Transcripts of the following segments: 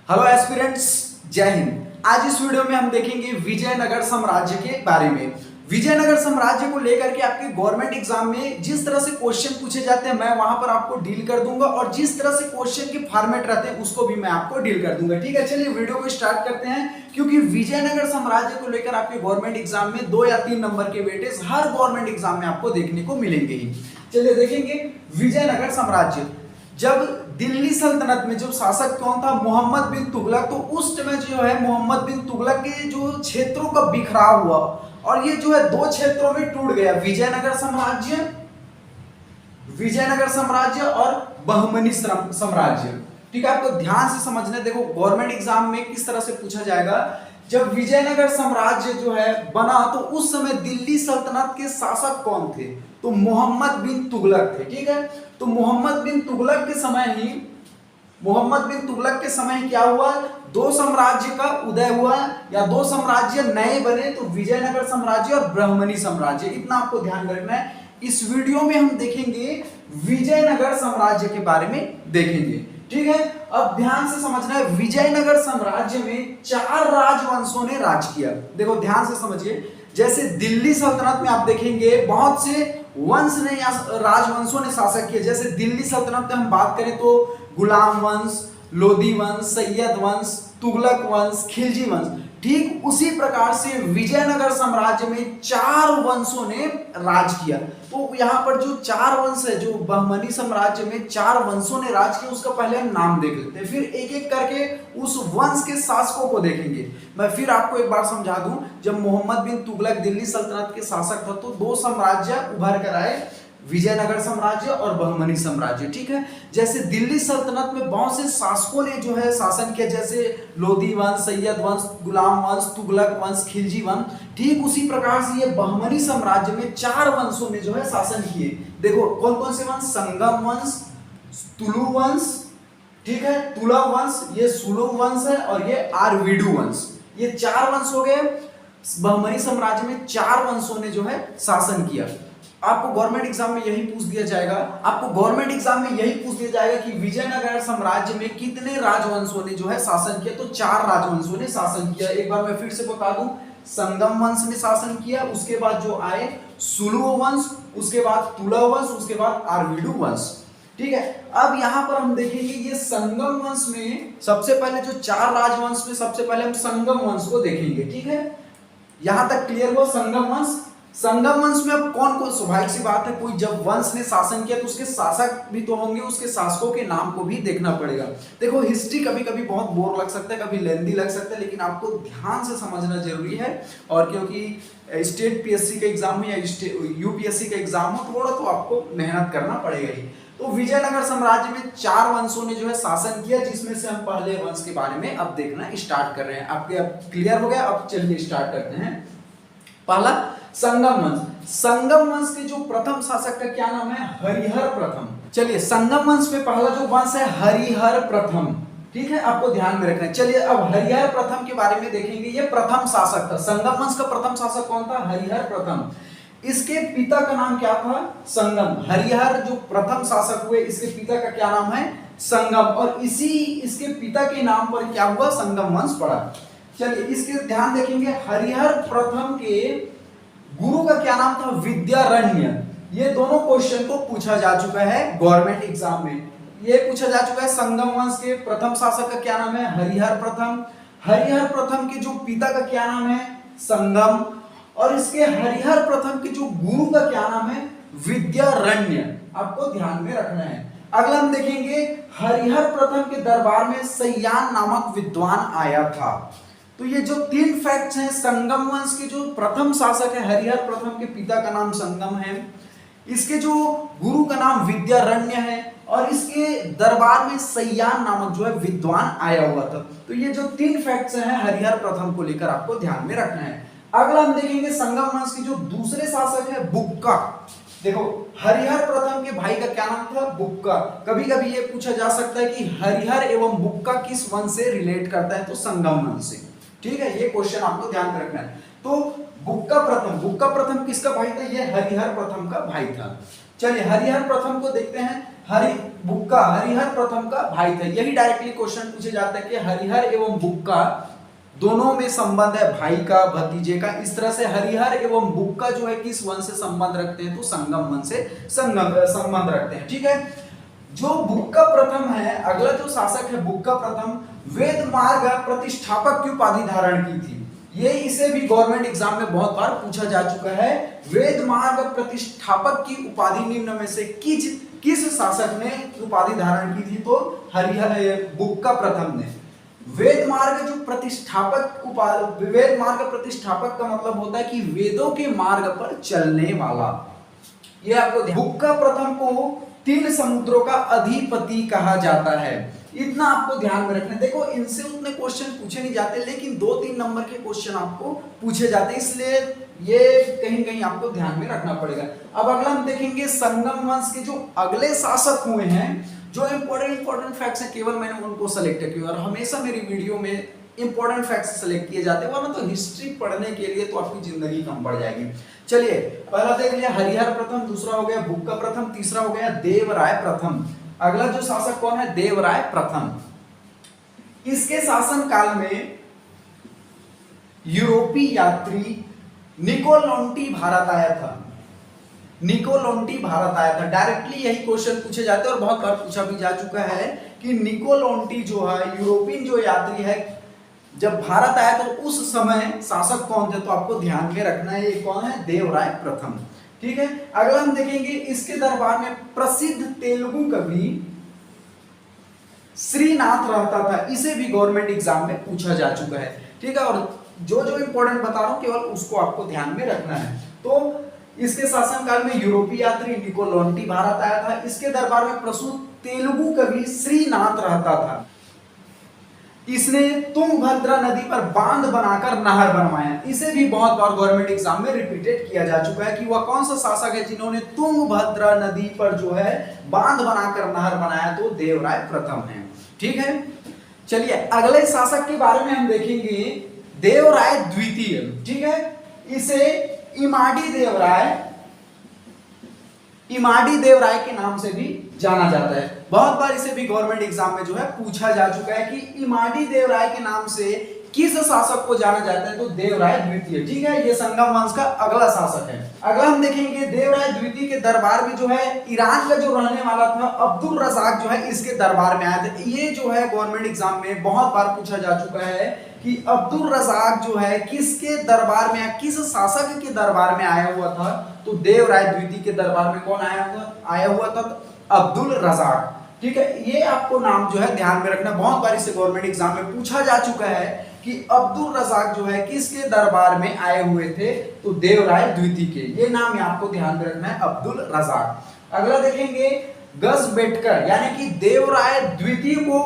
Hello aspirants, जय हिंद। आज इस वीडियो में हम देखेंगे विजयनगर साम्राज्य के बारे में। विजयनगर साम्राज्य को लेकर के आपके गवर्नमेंट एग्जाम में जिस तरह से क्वेश्चन पूछे जाते हैं मैं वहां पर आपको डील कर दूंगा, और जिस तरह से क्वेश्चन के फॉर्मेट रहते हैं उसको भी मैं आपको डील कर दूंगा। ठीक है, चलिए वीडियो को स्टार्ट करते हैं। क्योंकि विजयनगर साम्राज्य को लेकर आपके गवर्नमेंट एग्जाम में 2 या 3 नंबर के वेटेज हर गवर्नमेंट एग्जाम में आपको देखने को मिलेंगे ही। चलिए देखेंगे विजयनगर साम्राज्य। जब दिल्ली सल्तनत में जो शासक कौन था, मोहम्मद बिन तुगलक, तो उस समय जो है मोहम्मद बिन तुगलक के जो क्षेत्रों का बिखराव हुआ और ये जो है 2 क्षेत्रों में टूट गया, विजयनगर साम्राज्य और बहमनी साम्राज्य। ठीक है, आपको ध्यान से समझना है। देखो गवर्नमेंट एग्जाम में किस तरह से पूछा जाएगा। जब विजयनगर साम्राज्य जो है बना तो उस समय दिल्ली सल्तनत के शासक कौन थे, तो मोहम्मद बिन तुगलक थे। ठीक है, तो मोहम्मद बिन तुगलक के समय क्या हुआ, 2 साम्राज्य का उदय हुआ या 2 साम्राज्य नए बने, तो विजयनगर साम्राज्य और बहमनी साम्राज्य। इतना आपको ध्यान रखना है। इस वीडियो में हम देखेंगे विजयनगर साम्राज्य के बारे में देखेंगे। ठीक है, अब ध्यान से समझना है। विजयनगर साम्राज्य में 4 राजवंशों ने राज किया। देखो ध्यान से समझिए। जैसे दिल्ली सल्तनत में आप देखेंगे बहुत से वंश ने या राजवंशों ने शासक किया। जैसे दिल्ली सल्तनत में हम बात करें तो गुलाम वंश, लोदी वंश, सैयद वंश, तुगलक वंश, खिलजी वंश। ठीक उसी प्रकार से विजयनगर साम्राज्य में 4 वंशों ने राज किया। तो यहाँ पर जो 4 वंश है, जो बहमनी साम्राज्य में 4 वंशों ने राज किया, उसका पहले हम नाम देख लेते हैं, फिर एक एक करके उस वंश के शासकों को देखेंगे। मैं फिर आपको एक बार समझा दूं। जब मोहम्मद बिन तुगलक दिल्ली सल्तनत के शासक था तो 2 साम्राज्य उभर कर आए, विजयनगर साम्राज्य और बहमनी साम्राज्य। ठीक है, जैसे दिल्ली सल्तनत में बहुत से शासकों ने जो है शासन किया, जैसे लोदी वंश, सैयद वंश, गुलाम वंश, तुगलक वंश, खिलजी वंश। ठीक उसी प्रकार से ये बहमनी साम्राज्य में 4 वंशों ने जो है शासन किए। देखो कौन कौन से वंश, संगम वंश, तुलु वंश, ठीक है, तुला वंश, ये सुलु वंश है, और ये आरवीडू वंश। ये 4 वंश हो गए। बहमनी साम्राज्य में 4 वंशों ने जो है शासन किया। आपको गवर्नमेंट एग्जाम में यही पूछ दिया जाएगा कि विजयनगर साम्राज्य में कितने राजवंशों ने जो है शासन किया, तो 4 राजवंशों ने शासन किया। एक बार मैं फिर से बता दूं, संगम वंश ने शासन किया, उसके बाद जो आए सुलु वंश, उसके बाद तुला वंश, उसके बाद आरवीडू वंश। ठीक है, अब यहां पर हम देखेंगे ये संगम वंश में सबसे पहले जो 4 राजवंश में सबसे पहले हम संगम वंश को देखेंगे। ठीक है, यहां तक क्लियर हो। संगम वंश में अब कौन कौन, स्वाभाविक सी बात है, कोई जब वंश ने शासन किया तो उसके शासक भी तो होंगे, उसके शासकों के नाम को भी देखना पड़ेगा। देखो हिस्ट्री कभी कभी बहुत बोर लग सकता है, कभी लेंदी लग सकता है, लेकिन आपको ध्यान से समझना जरूरी है। और क्योंकि स्टेट पीएससी का एग्जाम हो या यूपीएससी का एग्जाम हो, थोड़ा तो आपको मेहनत करना पड़ेगा ही। तो विजयनगर साम्राज्य में 4 वंशों ने जो है शासन किया, जिसमें से हम पहले वंश के बारे में अब देखना स्टार्ट कर रहे हैं। आपके अब क्लियर हो गया। अब चलिए स्टार्ट करते हैं। पहला संगम वंश। संगम वंश के जो प्रथम शासक का क्या नाम है, हरिहर प्रथम। चलिए संगम वंश में पहला जो वंश है हरिहर प्रथम। ठीक है, आपको ध्यान में रखना है। चलिए अब हरिहर प्रथम के बारे में देखेंगे। ये प्रथम शासक था। संगम वंश का प्रथम शासक कौन था, हरिहर प्रथम। इसके पिता का नाम क्या था, संगम। हरिहर जो प्रथम शासक हुए, इसके पिता का क्या नाम है, संगम, और इसके पिता के नाम पर क्या हुआ, संगम वंश पड़ा। चलिए इसके ध्यान देखेंगे। हरिहर प्रथम के गुरु का क्या नाम था, विद्यारण्य। ये दोनों क्वेश्चन को पूछा जा चुका है गवर्नमेंट एग्जाम में। ये पूछा जा चुका है संगम वंश के प्रथम शासक का क्या नाम है, हरिहर प्रथम। हरिहर प्रथम के जो पिता का क्या नाम है, संगम, और इसके हरिहर प्रथम के जो गुरु का क्या नाम है, विद्यारण्य। आपको ध्यान में रखना है। अगला हम देखेंगे, हरिहर प्रथम के दरबार में सयान नामक विद्वान आया था। तो ये जो 3 फैक्ट्स हैं, संगम वंश के जो प्रथम शासक है हरिहर प्रथम, के पिता का नाम संगम है, इसके जो गुरु का नाम विद्यारण्य है, और इसके दरबार में सयान नामक जो है विद्वान आया हुआ था। तो ये जो 3 फैक्ट्स हैं हरिहर प्रथम को लेकर आपको ध्यान में रखना है। अगला हम देखेंगे संगम वंश के जो दूसरे शासक है बुक्का। देखो हरिहर प्रथम के भाई का क्या नाम था, बुक्का। कभी कभी ये पूछा जा सकता है कि हरिहर एवं बुक्का किस वंश से रिलेट करता है, तो संगम वंश से। ठीक है, ये क्वेश्चन आपको ध्यान में रखना है। तो बुक्का प्रथम किसका भाई था, ये हरिहर प्रथम का भाई था। चलिए हरिहर प्रथम को देखते हैं। बुक्का हरिहर प्रथम का भाई था। यही डायरेक्टली क्वेश्चन पूछे जाता है कि हरिहर एवं बुक्का दोनों में संबंध है, भाई का भतीजे का। इस तरह से हरिहर एवं बुक्का जो है किस वंश से संबंध रखते हैं, तो संगम वंश से संबंध रखते हैं। ठीक है, जो बुक्का प्रथम है, अगला जो शासक है बुक्का प्रथम, वेद मार्ग प्रतिष्ठापक की उपाधि धारण की थी। ये इसे भी गवर्नमेंट एग्जाम में बहुत बार पूछा जा चुका है। वेद मार्ग प्रतिष्ठापक की उपाधि निम्न में से किस शासक ने उपाधि धारण की थी, तो हरिहर बुक्का प्रथम ने। वेद मार्ग जो प्रतिष्ठापक वेद मार्ग प्रतिष्ठापक का मतलब होता है कि वेदों के मार्ग पर चलने वाला। ये आपको बुक्का प्रथम को 3 समुद्रों का अधिपति कहा जाता है। इतना आपको ध्यान में रखना। देखो इनसे उतने क्वेश्चन पूछे नहीं जाते, लेकिन 2-3 नंबर के क्वेश्चन आपको पूछे जाते हैं, इसलिए ये कहीं कहीं आपको ध्यान में रखना पड़ेगा। अब अगला हम देखेंगे संगम वंश के जो अगले शासक हुए हैं, जो इंपॉर्टेंट फैक्ट्स हैं, केवल मैंने उनको सेलेक्ट किया। और हमेशा मेरी वीडियो में इंपॉर्टेंट फैक्ट्स सेलेक्ट किए जाते हैं, वरना तो हिस्ट्री पढ़ने के लिए तो आपकी जिंदगी कम पड़ जाएगी। चलिए पहला देख लिया हरिहर प्रथम, दूसरा हो गया बुक्का प्रथम, तीसरा हो गया देवराय प्रथम। अगला जो शासक कौन है, देवराय प्रथम। इसके शासन काल में यूरोपीय यात्री निकोलोंटी भारत आया था। निकोलोंटी भारत आया था। डायरेक्टली यही क्वेश्चन पूछे जाते हैं और बहुत बार पूछा भी जा चुका है कि निकोलोंटी जो है यूरोपियन जो यात्री है, जब भारत आया तो उस समय शासक कौन थे, तो आपको ध्यान में रखना है। ये कौन है, देवराय प्रथम। ठीक है, अगला हम देखेंगे इसके दरबार में प्रसिद्ध तेलुगु कवि श्रीनाथ रहता था। इसे भी गवर्नमेंट एग्जाम में पूछा जा चुका है। ठीक है, और जो जो इंपॉर्टेंट बता रहा हूं केवल उसको आपको ध्यान में रखना है। तो इसके शासनकाल में यूरोपीय यात्री निकोलोंटी भारत आया था। इसके दरबार में प्रसिद्ध तेलुगु कवि श्रीनाथ रहता था। इसने तुंगभद्रा नदी पर बांध बनाकर नहर बनवाया। इसे भी बहुत बार गवर्नमेंट एग्जाम में रिपीटेड किया जा चुका है कि वह कौन सा शासक है जिन्होंने तुंगभद्रा नदी पर जो है बांध बनाकर नहर बनाया, तो देवराय प्रथम है। ठीक है, चलिए अगले शासक के बारे में हम देखेंगे, देवराय द्वितीय। ठीक है, इसे इमाडी देवराय के नाम से भी जाना जाता है। बहुत बार इसे भी गवर्नमेंट एग्जाम में जो है पूछा जा चुका है कि इमाडी देवराय के नाम से किस शासक को जाना जाता है, तो देवराय द्वितीय। ठीक है, ये संगम वंश का अगला शासक है। अगला हम देखेंगे देवराय द्वितीय के दरबार में जो है ईरान का जो रहने वाला था अब्दुल रज़ाक जो है इसके दरबार में आया था। ये जो है गवर्नमेंट एग्जाम में बहुत बार पूछा जा चुका है कि अब्दुल रज़ाक जो है किसके दरबार में, किस शासक के दरबार में आया हुआ था, तो देवराय द्वितीय के दरबार में कौन आया हुआ था, अब्दुल रज़ाक। ठीक है, ये आपको नाम जो है ध्यान में रखना। बहुत बार इसे गवर्नमेंट एग्जाम में पूछा जा चुका है कि अब्दुल रज़ाक जो है किसके दरबार में आए हुए थे, तो देवराय द्वितीय के। ये नाम आपको ध्यान में रखना है, अब्दुल रज़ाक। अगला देखेंगे गजबेटकर, यानी कि देवराय द्वितीय को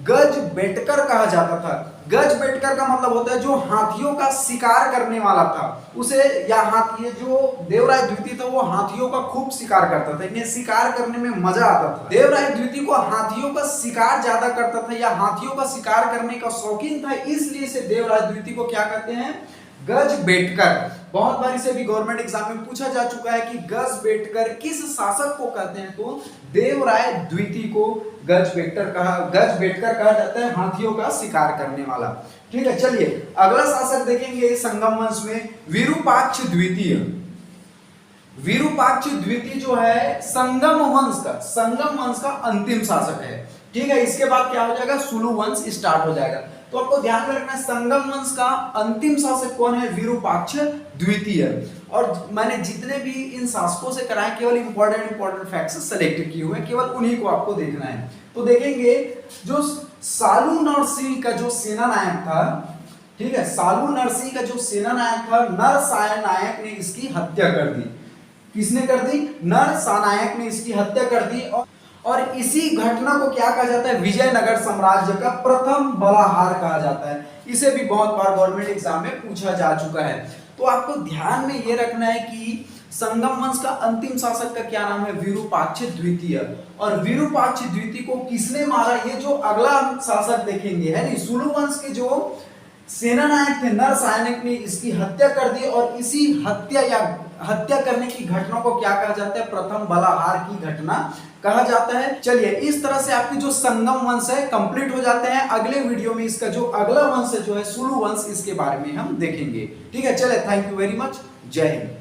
गजबेटकर कहा जाता था। गजबेटकर का मतलब होता है जो हाथियों का शिकार करने वाला था उसे, या हाथी, जो देवराय द्वितीय था वो हाथियों का खूब शिकार करता था, इन्हें शिकार करने में मजा आता था। देवराय द्वितीय को हाथियों का शिकार ज्यादा करता था या हाथियों का शिकार करने का शौकीन था, इसलिए से देवराय द्वितीय को क्या कहते हैं, गजबेटकर। बहुत बार इसे भी गवर्नमेंट एग्जाम में पूछा जा चुका है कि गजबेटकर किस शासक को कहते हैं, तो देवराय द्वितीय को गजबेटकर कहा जाता है, हाथियों का शिकार करने वाला। ठीक है, चलिए अगला शासक देखेंगे संगम वंश में विरूपाक्ष द्वितीय। विरूपाक्ष द्वितीय जो है संगम वंश का अंतिम शासक है। ठीक है, इसके बाद क्या हो जाएगा, सुलु वंश स्टार्ट हो जाएगा। तो आपको ध्यान में रखना है संगम वंश का अंतिम शासक कौन है, विरूपाक्ष द्वितीय। और मैंने जितने भी इन शासकों से कराए केवल इंपॉर्टेंट फैक्ट्स सेलेक्ट किए हुए हैं, केवल उन्हीं को आपको देखना है। तो देखेंगे जो सालू नरसिंह का जो सेना नायक था, ठीक है, सालू नरसिंह का जो सेना नायक था, नरसानायक ने इसकी हत्या कर दी। किसने कर दी, नरसानायक ने इसकी हत्या कर दी। और इसी घटना को क्या कहा जाता है, विजयनगर साम्राज्य का प्रथम बड़ा हार कहा जाता है। इसे भी बहुत बार गवर्नमेंट एग्जाम में पूछा जा चुका है। तो आपको ध्यान में ये रखना है कि संगम वंश का अंतिम शासक का क्या नाम है, विरूपाक्ष द्वितीय। और विरूपाक्ष द्वितीय को किसने मारा, ये जो अगला शासक देखेंगे है नहीं, सुलु वंश के जो सेनानायक थे नरसायनिक ने इसकी हत्या कर दी। और इसी हत्या या हत्या करने की घटना को क्या कहा जाता है? प्रथम बलाहार की घटना कहा जाता है। चलिए, इस तरह से आपकी जो संगम वंश है कंप्लीट हो जाते हैं। अगले वीडियो में इसका जो अगला वंश जो है सुलु वंश, इसके बारे में हम देखेंगे। ठीक है, चले, थैंक यू वेरी मच, जय हिंद।